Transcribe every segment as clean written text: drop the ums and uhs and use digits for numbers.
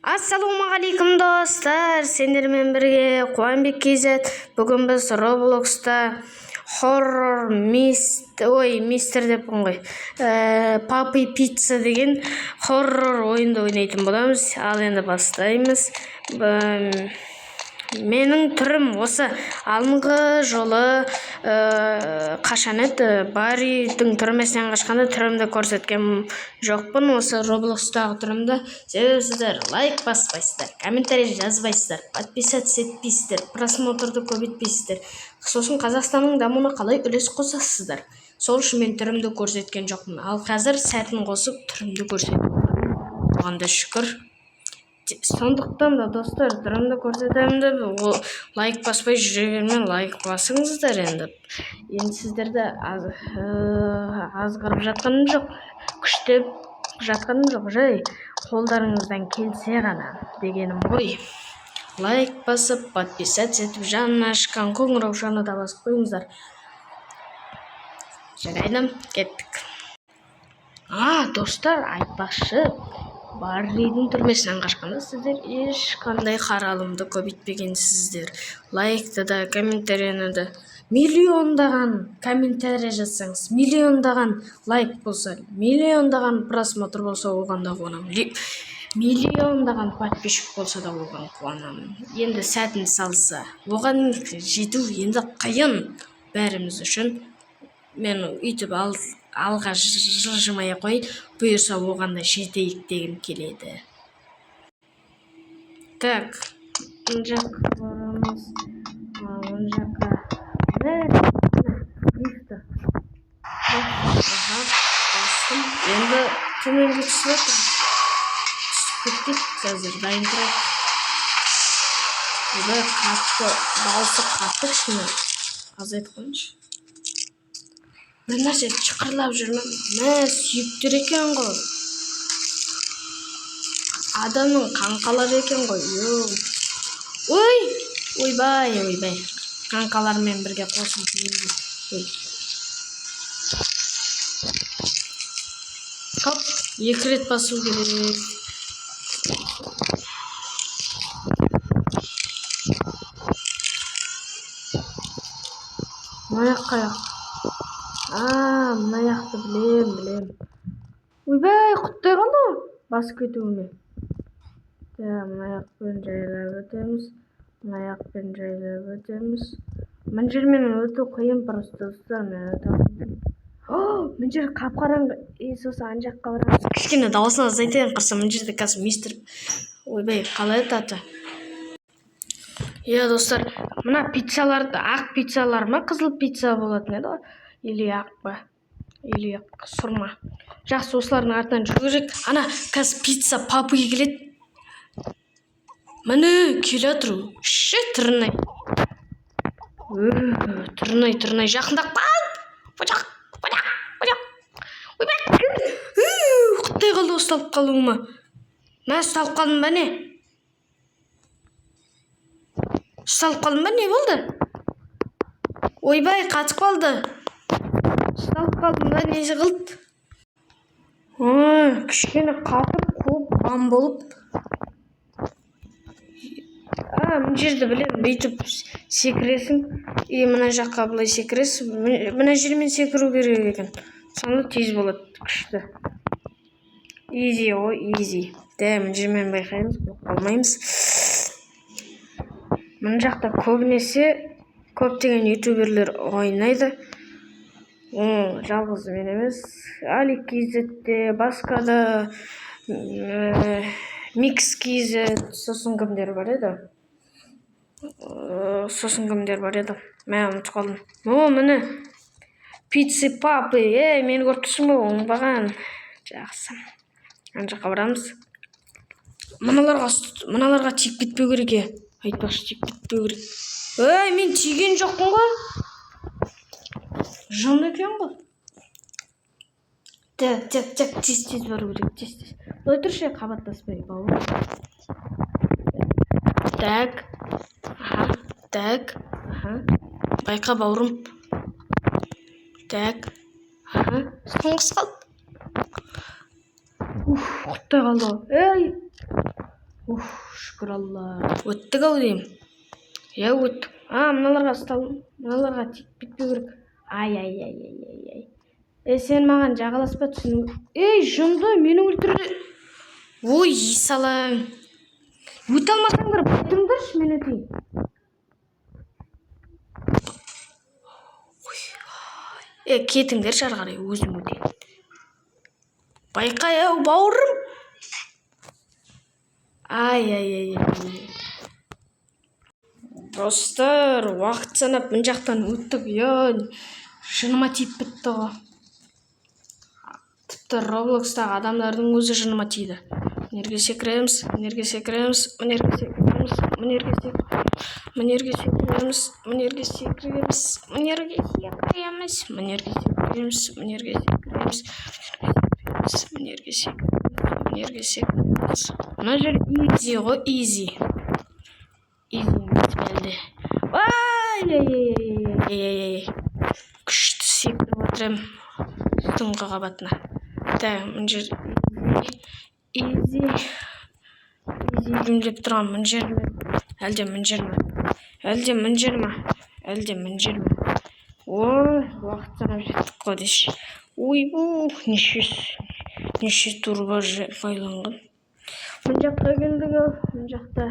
Ассалаумағалейкум достар, сендермен бірге Қуанбек KZ. Бүгін біз Roblox'та хоррор мистер деппін ғой. Папи пицца деген хоррор ойынды ойнайтын боламыз. Ал енді бастаймыз. Менің түрім осы. Алдыңғы жолы қашан еді Барридің түрмесінен қашқанда түрімді көрсеткен жоқпын. Осы Roblox'тағы түрімді. Себебі сіздер лайк баспайсыздар, комментарий жазбайсыздар, подписаться етпейсіздер, просмотрды көбейтпейсіздер. Сосын Қазақстанның дамуына қалай үлес қосасыздар. Сол үшін мен түрімді көрсеткен жоқпын. Ал қазір сәтін қосып түрімді көрсетіп оғанда шүкір. Сондықтан да достар, түрімді көрсетемін деп лайк баспай жүре бермей, лайк басыңыздар енді. Енді сіздерді азғырып жатқаным жоқ, күштеп жатқаным жоқ, жай қолдарыңыздан келсе ғана дегенім ғой. Лайк басып, подписаться етіп, жанына шыққан қоңыраушаны да басып қойыңыздар. Жарайды, кеттік. Достар, айтпақшы, Барридің түрмесінен қашқанда сіздер ешқандай қаралымды көбейтпегенсіздер. Лайкты да, комментарияны да, миллиондаған комментария жазсаңыз, миллиондаған лайк болса, миллиондаған просмотр болса, оған да қуанамын. Миллиондаған подписчик болса да оған қуанамын. Енді сәтін салса, оған жету енді қиын бәріміз үшін. Мен үйтіп алға жылжымай қойын, бұйырса оған да жетейік дегім келеді. Так, мына жаққа барамыз. Мына жаққа. Лифті. Бастым. Енді төменге түсіп жатыр. Түсіп кеттік, қазір дайын тұрайық. Енді қатты, дауысы қатты кішкене азайтып қойыңызшы. Бір нәрсе шықырлап жүрмін. Сүйіктер екен ғой. Адамның қаңқалар екен ғой. Ойбай. Қаңқалармен бірге қосым. Хоп, 2 рет басу керек. Мына яқты білем. Ойбай, құттай қалды бас кетуіме. Мына яқпен жайлап өтеміз. Мына жермен өту қиын просто достар. Мына жер қап-қараңғы. Сосын ана жаққа барамыз. Кішкене дауысын азайтайын қырса, мына жерде қазір мистер. Ойбай, қалай атады? Достар, мына пиццаларды, ақ пиццалар ма, қызыл пицца болатын еді ғой? Или ақ па? Или сұрма. Жақсы, осылардың артынан жүргізек. Ана, қазір пицца папы келеді. Міне, келе жатыр. Тырнай. Тырнай. Жақындап қал. Құттай қалды ұсталып қалуыма. Ұсталып қалдым ба не? Не болды? Ойбай, қатып қалды. Ұсталып қалдым ба, несі қылды? Кішкене қатып, көп бам болып. Мына жерді білем, бүйтіп секіресің. Мына жаққа бұлай секіресің. Мына жермен секіру керек екен. Сонда тез болады, күшті. Изи. Мына жермен байқаймыз, қалмаймыз. Мына жақта көптеген ютуберлер ойнайды. Жалғыз мен емес. Али KZ-те, басқа да Микс KZ, сосын кімдер бар еді? Мен ұмытып қалдым. Міне. Пиццы папы. Мені көріп тұрсың ба? Оңбаған. Жақсы. Ана жаққа барамыз. Мыналарға тиіп кетпеу керек. Айтпақшы, тиіп кетпеу керек. Мен тиген жоқпын ғой. Жан екен ғой. Тез бару керек, тез. Ой, тұршы, қабаттаспай, бауыр. Так. Байқа, бауырым. Соңғыс қалды. Құттай қалды. Шүкір Алла. Өттік-ау деймін. Өттік. Мыналарға ұсталдым. Мыналарға тиіп кетпеу керек. Ай. Сен маған жағаласпа түсінің. Жынды, мені өлтірді. Ой, салаң. Өте алмасаңдар, байтыңдаршы, мен өтейін. Кетіңдер ары қарай, өзім өтейін. Байқай, бауырым. Ай. Достар, уақыт санап мына жақтан өттік. Жыныма тиіп бітті ғой. Тіпті Роблокстағы адамдардың өзі жыныма тиді. Мінерге секіреміз. Мына жер изи ғой, изи. Күшті секіріп отырам түнгі қабатына. Мына жер изи деп тұрған. Мына жер әлде мына жер ма? Ой, уақыт санап жеттік қой деші. Неше турба байланған. Мына жаққа келдік. Мына жақта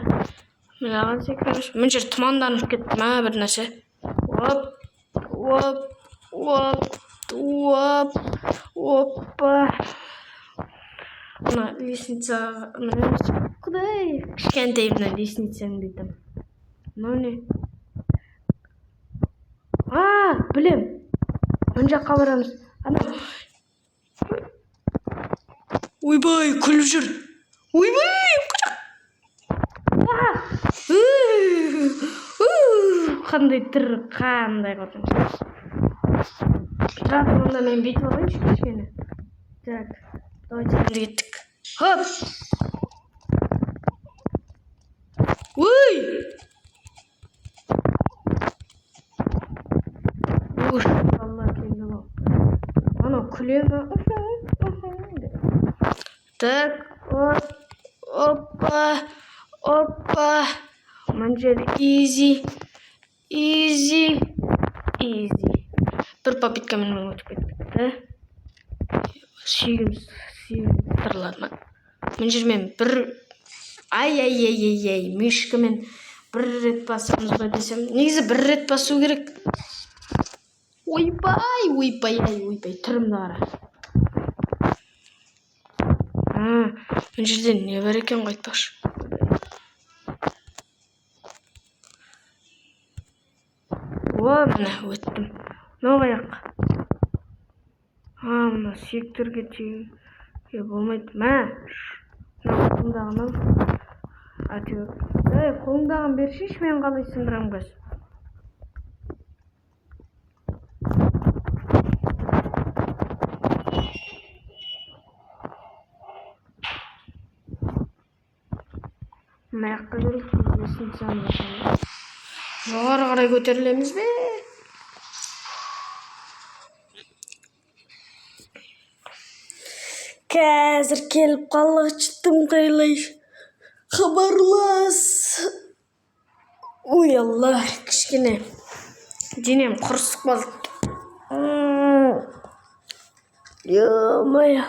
мынаған секіреміз. Мына жер тұманданып кетті ма бір нәрсе. Опа. Мына лестница, құдай, кішкентай мына лестницаң дейтім. Мынау не? Білем. Мына жаққа барамыз. Ойбай, күліп жүр. Ойбай, қандай түр, қандай қорқыныш. Мұнда мен бетіп алайыншы кішкене. Так, давайте енді кеттік. Хоп! Ой! Алла келді ғой. Анау күле ма? Так, опа. Мына жер изи. Бір попиткамен өтіп кеттік. Сүйгім тырылады ма? Мына жермен бір... Ай, мешкімен бір рет басамыз ба десем. Негізі бір рет басу керек. Ойбай, түрімді қара. Мына жерден не бар екен қайтпақшы. Мына өттім. Мынау қаяқ. Мына сүйектерге түйін. Болмайды. Мына қолыңдағынан. Қолыңдағын бершеш, мен қалай сындырам көз. Мына жаққа келіп, жоғары қарай көтерілеміз бе? Қазір келіп қалығы чыттым қайлай. Хабарлас. Ой, Алла, кішкене. Денем құрысық болды. Ё-моё.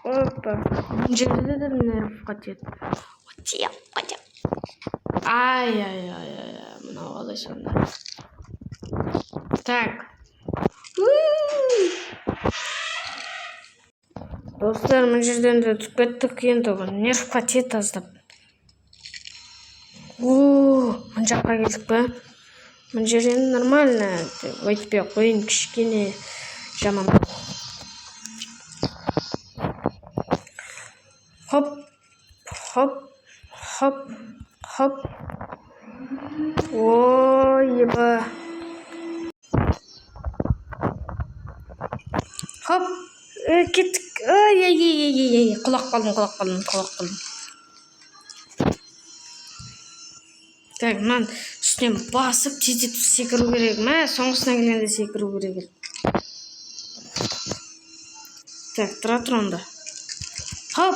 Опа. Жерде де нерв қатет. Ай. Мынау қалай сонда. Так. Достар, мына жерден де түсіп кеттік енді. Нерв қатет аздап. Мына жаққа келдік па? Мына жерден нормально. Өйтпей қойын кішкене жаман. Хоп. Ой, еба. Хоп. Кеттік. Ай. Құлақ қалдым. Так, мынаны үстінен басып тездетіп секіру керек. Мә, соңғысына келгенде секіру керек. Так, тұра тұр онда. Хоп.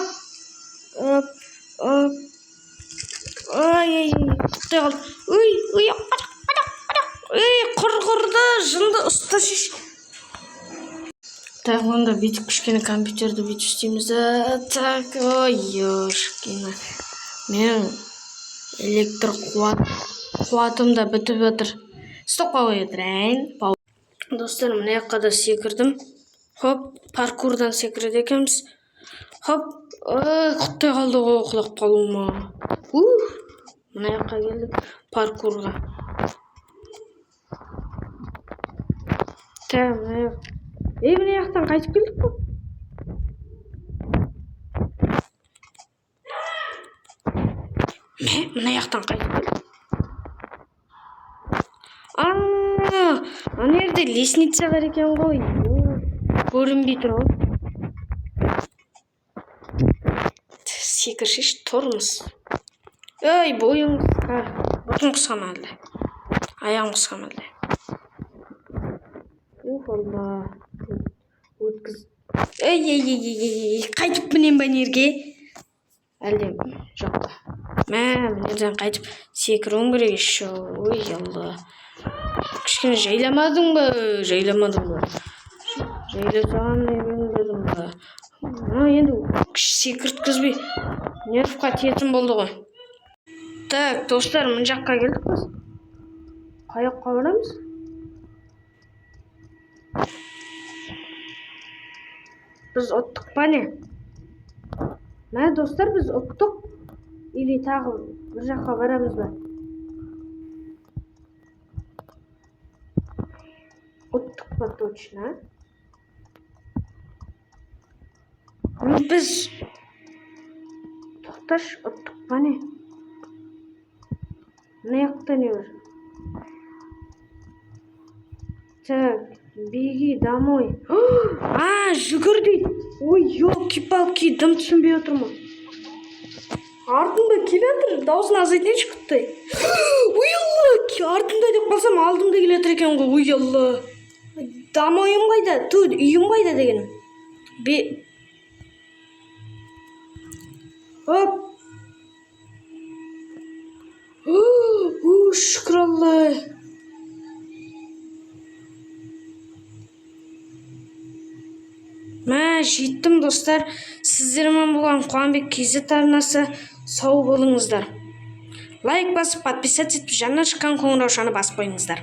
Оп. Ай, құттай қалды. Ой, құрғырды, жынды ұста шеш. Так, онда бүйтіп кішкене компьютерді бүйтіп істейміз. Так, ой, ешкені. Менің электр қуатым да бітіп отыр. Стоп қойып отырайын. Достар, мына жаққа да секірдім. Хоп, паркурдан секіреді екенбіз. Хоп, құттай қалды ғой, құлап қалуыма. Мына жаққа келдік паркурға. Так, мына жақ. Мына жақтан қайтып келдік қой. Мына жақтан қайтып келдік. Ана жерде лестница бар екен ғой. Көрінбей тұр ғой. Секіршеш тұрмыз. Ой, бойым қысқа ма әлде? Аяғым қысқа ма әлде? Алла. Өткіз. Қайтып мінем ба нерге? Әлде жоқ та. Мынерден қайтып секіруім керек еще. Ой, Алла. Кішкене жайламадың ба? Жайламадың ба? Жайласам дедім ба? Енді секірткізбей нервқа тиетін болды ғой. Так, достар, мына жаққа келдік біз. Қай жаққа барамыз? Біз ұттық па не? Мә, достар, біз ұттық. Или тағы бір жаққа барамыз ба? Ұттық па точно? Біз тоқташ, ұттық па не? Мына жақта не бар? Так, беги домой. Жүгір дейді. Ой, елки-палки, дым түсінбей отырмын. Артында келетір, даусын азайтайыншы күтті. Ой, Алла, артында деп қалсам, алдымда келетір екен ғой. Ой, Алла. Домойым қайда? Үйім қайда дегенім. Хоп. Шүкір Алла. Жеттім достар. Сіздермен болған Қуанбек KZ арнасы. Сау болыңыздар. Лайк басып, подписаться етіп, жаңа шыққан қоңыраушаны басып қойыңыздар.